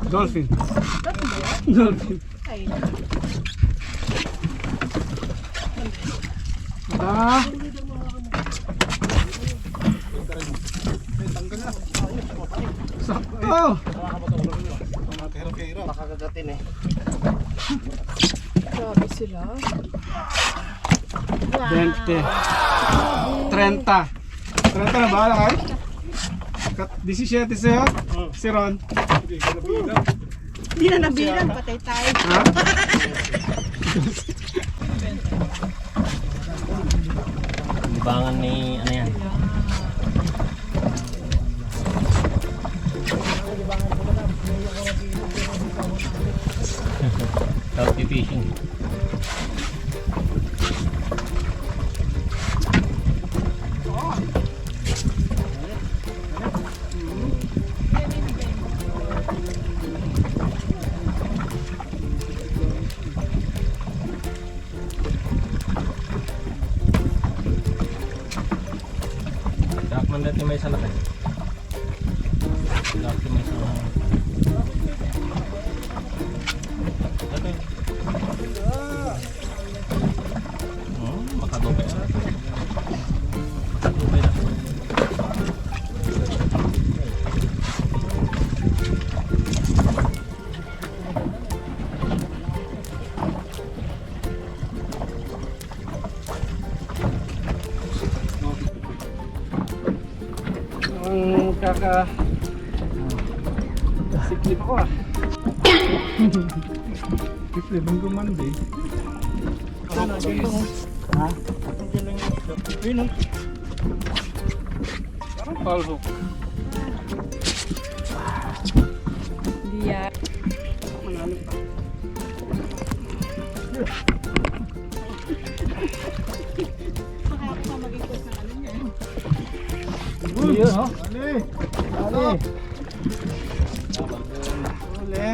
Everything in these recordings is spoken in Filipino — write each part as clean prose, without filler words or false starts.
Dolphin. Dolphin. Ah. Oh. Makakagatin eh. Grabe sila. 20. 30. 30 na ba lakay? 17 sa'yo? Si Ron? Hindi na nabilang, patay tayo. Ha? Libangan ni ano yan? Healthy fishing. Dakman dati may salak eh. Dati may salak. Dati. Makadupay na. Makadupay na. Ang siklip ako ah. Siklip ang Monday. Ha? Ayun oh. Parang foul hook. Hindi yan. Manalo pa. Yun oh. Ali. Ali. Uli.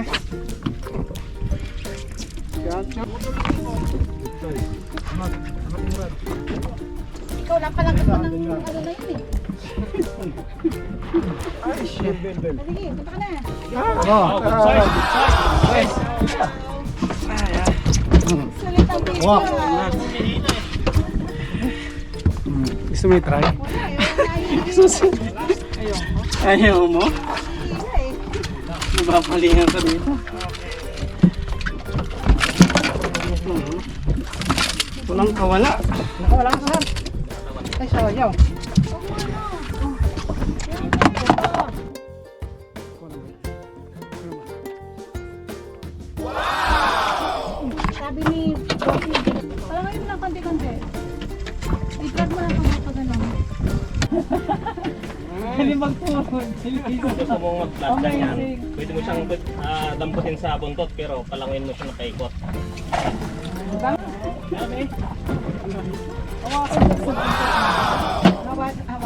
Gancho. Ikaw lang pala ka ng ano na yun eh. Ay, shit. Sige, punta ka na. Oh, good size. Nice. Sulit ang video. Wow. Gusto mo i-try? Ayaw mo? Nababalingan ka dito. Walang kawala. Nakawala ka saan? Ay, sayaw. Sabi ni Bossy, parang ngayon lang konti-konti. I-drag mo lang kung pag ano. Hindi magtuhod. Gusto mong mag-flat ka yan. Pwede mo siyang damputin sa buntot pero palangin mo siya nakaikot.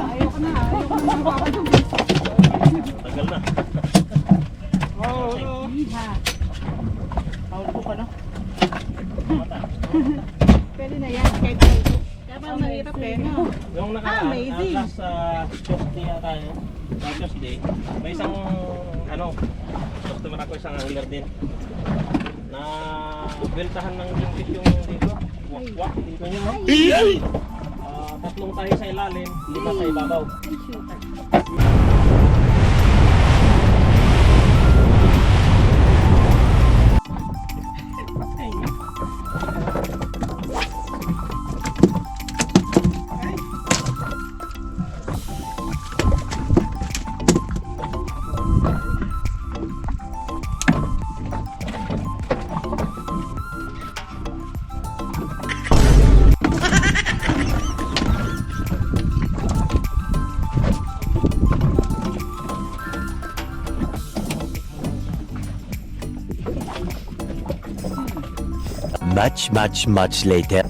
Ayoko na. Tagal na. Paulo ka na? Pwede na yan. Dapat mahirap eh. No? Yung nakaraan, amazing. last Tuesday yata yun. Tuesday, may isang customer ako, isang angler din. Na beltahan ng kingfish yung dito. Wak-wak, dito nyo. Tatlong tayo sa ilalim, 5 sa ibabaw. Much later.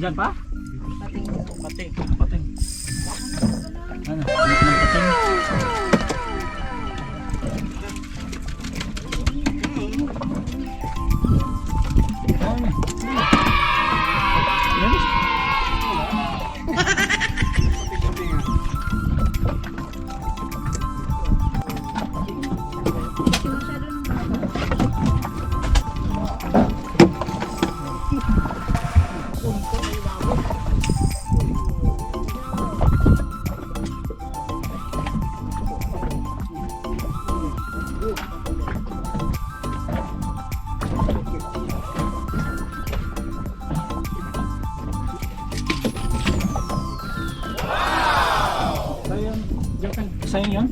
Diyan pa? Pating. Pating. Pating. Ano? Pating. Sa'yo yun?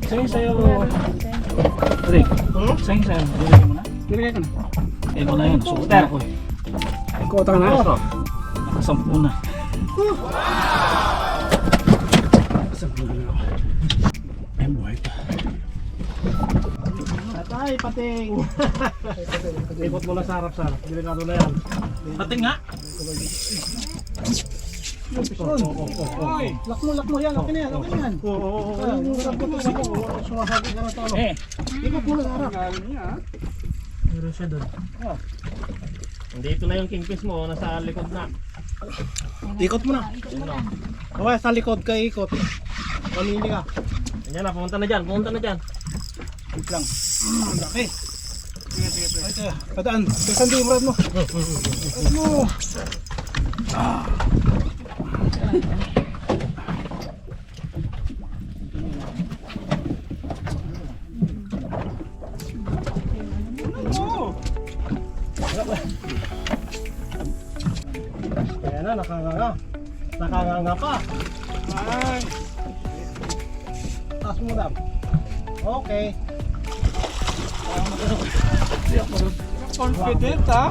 Sa'yo. Rick, sa'yo. Nilagay mo na? Nilagay ko na. Eh, ko na yun. Suotin ako eh. Kota ka na. Nakasampu na. Sampu na ako. Ay, buhay pa. Patay, pating. Ikot mo na sa harap-sarap. Delikado na yan. Pating nga? Oy, lakmo yan. Okay na yan. Oo. Sumasabi ka na ito. Eh. Ikot mo na sa harap. Meron siya doon. Dito na yung kingfish mo. Nasa likod na. Ikot mo na. Okay, sa likod ka ikot. Kanini ka. Yan na, pumunta na dyan. Pumunta na dyan. Wait lang. Laki. Sige. Ay, padaan. Saan di mo mo? Mo. Kaya na, nakanganga. Nakanganga pa. Ay. Taas mo dam. Okay. Confident ha?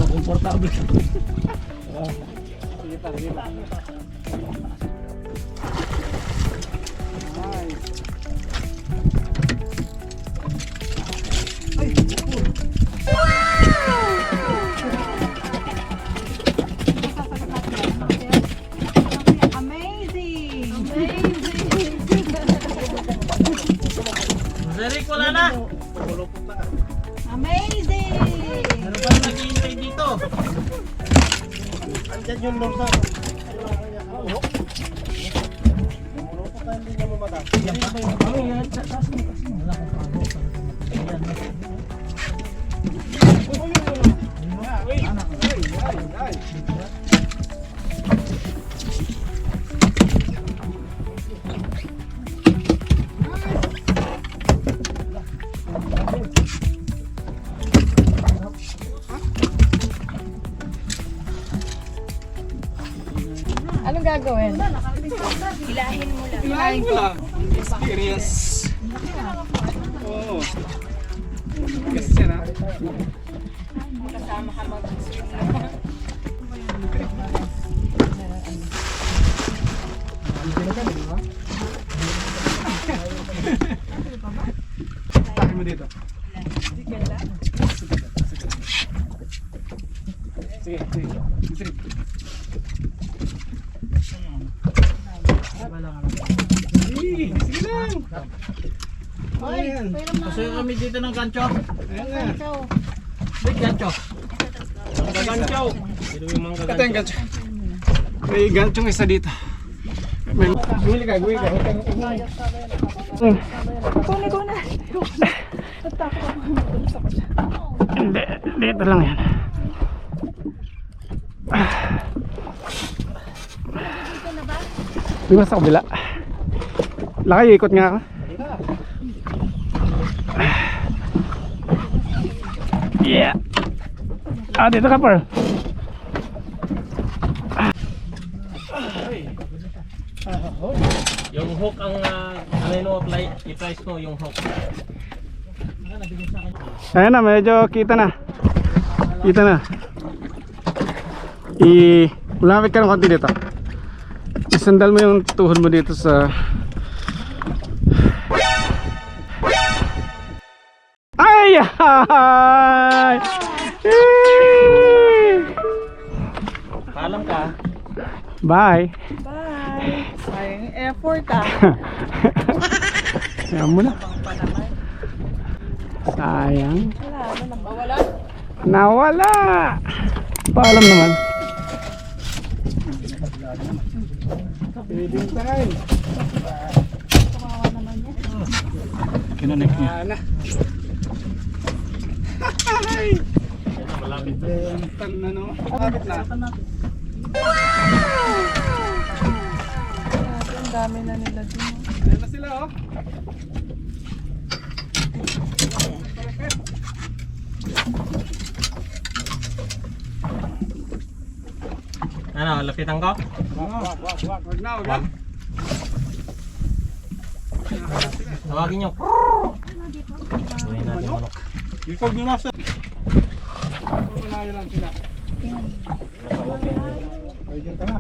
Komportable. Sige pa. Amazing! Rick, wala na. Amazing! Ano ba naghihintay dito? Andyan yung lorsa. Malupot na hindi niya mamata. Yan pa. Oh, yan. Taas mo. Wala akong pago. Ayan. Anong gagawin? Hilahin mo lang. Hilahin mo lang. Experience. Oo. Kasi na. Kasama ka mag Takin mo dito. Sige. Sige. Sige lang. Oy, Kasi kami dito ng gancho. Ayan na. Big gancho. Mga gancho. Ito yung mga Ito yung gancho. May ganchong isa dito. Guwili ka. Kunin ko na. Natakot ako. Natakot ako siya. Hindi, dito lang yan. Dito na ba? Di ba sa kabila? Laki, ikot nga ako. Yeah. Dito ka, Pearl. Yung hook ang i-price ko yung hook. Ayan na, medyo kita na. Ulamit ka ng konti dito. Isandal mo yung tuhod mo dito sa... Ay! Ay! Paalam ka. Bye. Bye. Sayang effort Ayan mo na. Sayang. Wala, ano nang bawala? Nawala. Paalam naman. Feeding time. Kawawa naman yan. Kinanek niya. Yan na, malapit na. Tan na no. Malapit na. Ang dami na nila din. Ayan na sila oh. Ano, lapitan ko? Wag na, wag na. Tawagin nyo. Gawin natin manok. Ikog nyo master. Unahin lang sila. Ay, dyan ka na.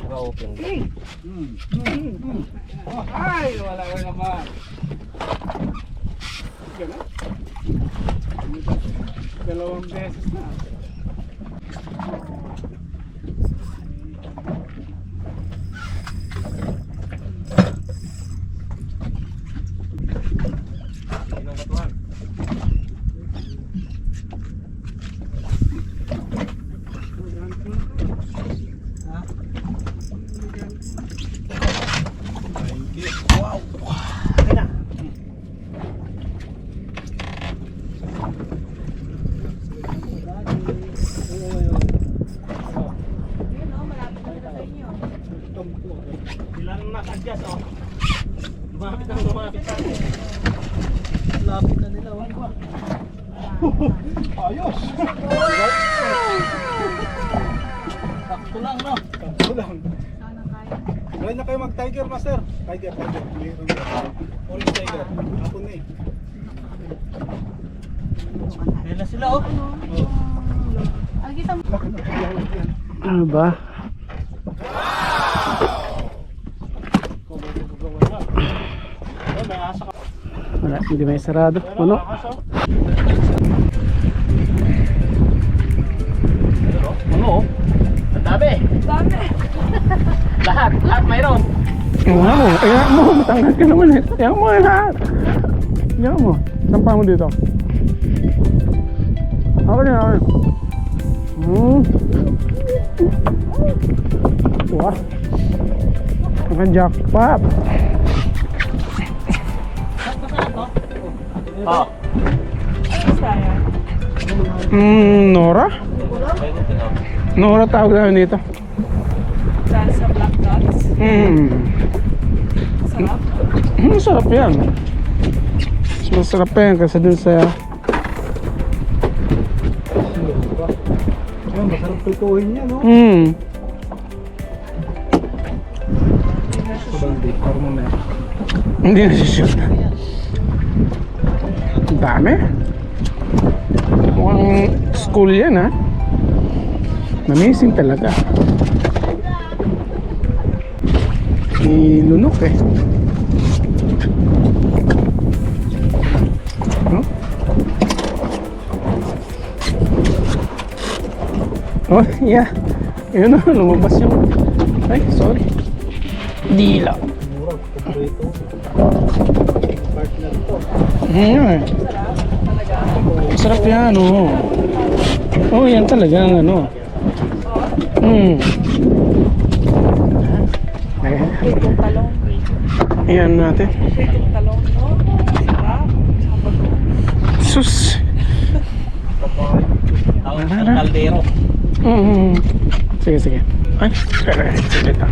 Naka-open. Oh, ay, wala ka naman. Ganun. Dalawang beses na. Inong katuhan. Sila nang naka-adjust oh. Lumapit ang lumapit sa atin. Lapit na nila oh. Ayos! Sakto lang no. Sakto lang. Sana kaya. Gawin na kayo mag-tiger, master. Tiger. Mayroon ka. Orange tiger. Hapon na eh. Ayan na sila oh. Agita mo. Ano ba? May asa ka. Wala, hindi may sarado. Puno. Ano oh? Ang dami. Dami. Lahat mayroon. Ayan mo. Matanggal ka naman eh. Ayan mo lahat. Ayan mo. Sampa mo dito. Ako rin. Wah. Naka-jackpot. Oh. Nora? Nora tawag namin dito. Dahil sa black dots. Sarap. Masarap yan. Mas masarap yan kasi dun sa... Masarap tutuhin yan, no? Hindi na siya shoot. Ang dami. Mukhang school yan, ha? Amazing talaga. Ilunok eh. Huh? Oh, yeah. Yun na, lumabas yung... Ay, sorry. Dila. Masarap yan, oh. Oh, yan talaga, ano. Itong talong. Ayan natin. Itong talong, no? Sarap. Sus. Ang kaldero. Sige, sige. Ay, sige lang.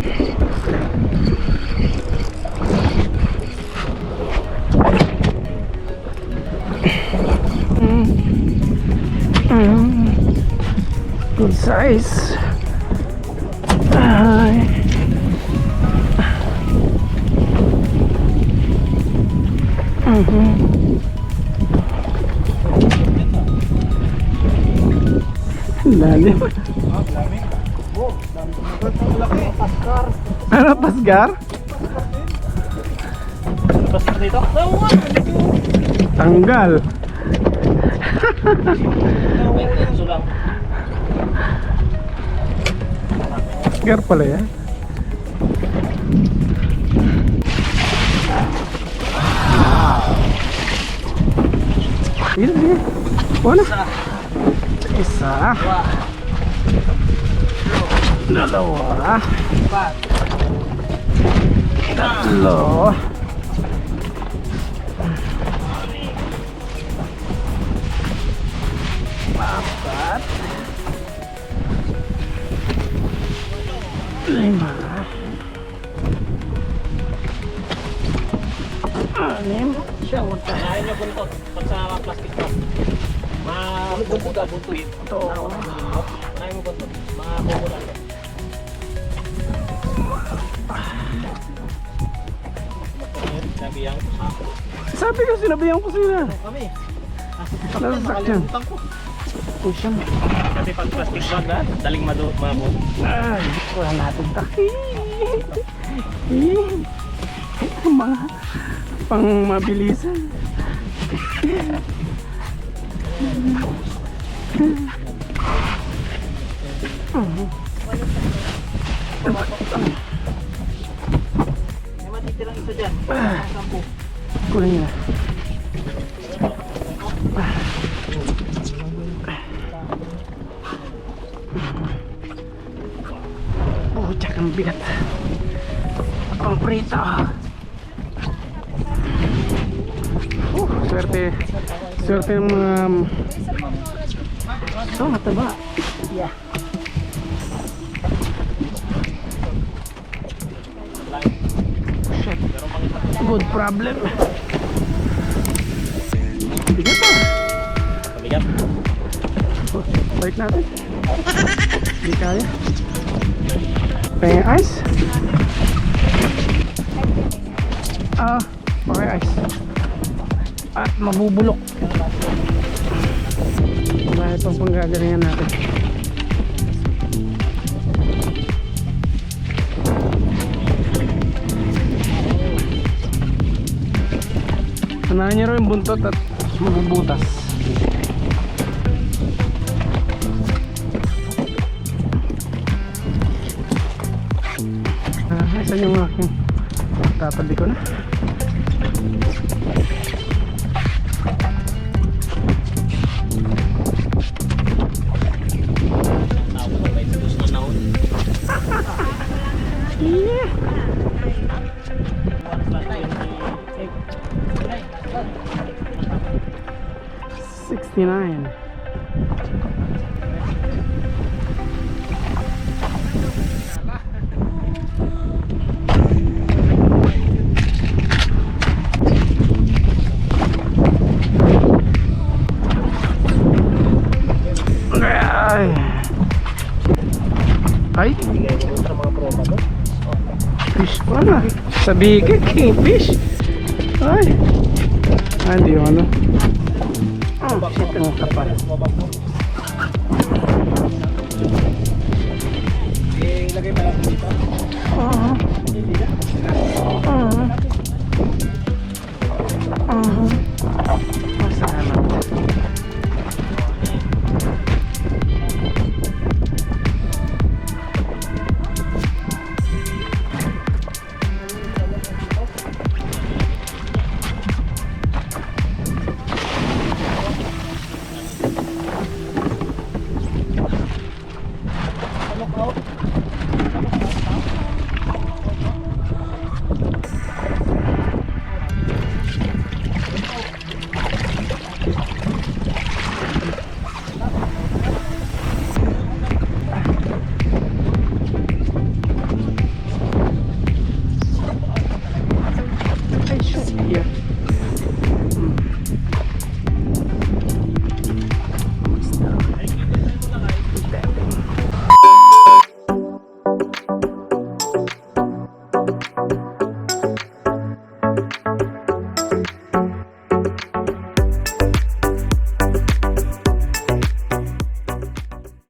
Good size. Ay. Lalim. Ano, pasgar? Basta dito. Tanggal. May kinso lang. Gar pala yan. Ilan yan? Wala. Isa. Dalawa. Tatlo. Apat. Lima. Anim. Kanain niyo buntot pag sa plastic bag. Mabubuntot buntot. Ito. Kanain mo buntot. Mabubuntot. Sabi yang sako. Sabi ko, sinabihan ko sila. Kami. Nasasakyan. Oh, siya. Kasi pag plastic bag ha, daling mabot. Ay, wala natin taki. Mga pang mabilisan. May matitirang isa dyan. Sampu. Kunin niya. Oh, tsak ang bigat. Pang prito. Swerte. Swerte ng mga... Ito, mataba. Yeah. Shit. Good problem. Bigat pa. Pabigat. Balik natin. Hindi kaya. Pengen ice? Okay ice. At mabubulok. Dahil pang panggagalingan natin. Sanahan niyo rin yung buntot at mabubutas. Isan yung aking tatabi ko na. May tulos na naon. Yeah. $69. Ay, fish pala. Sabi ka, kingfish. Ay, hindi yung ano. Oh, shit, ang kapal.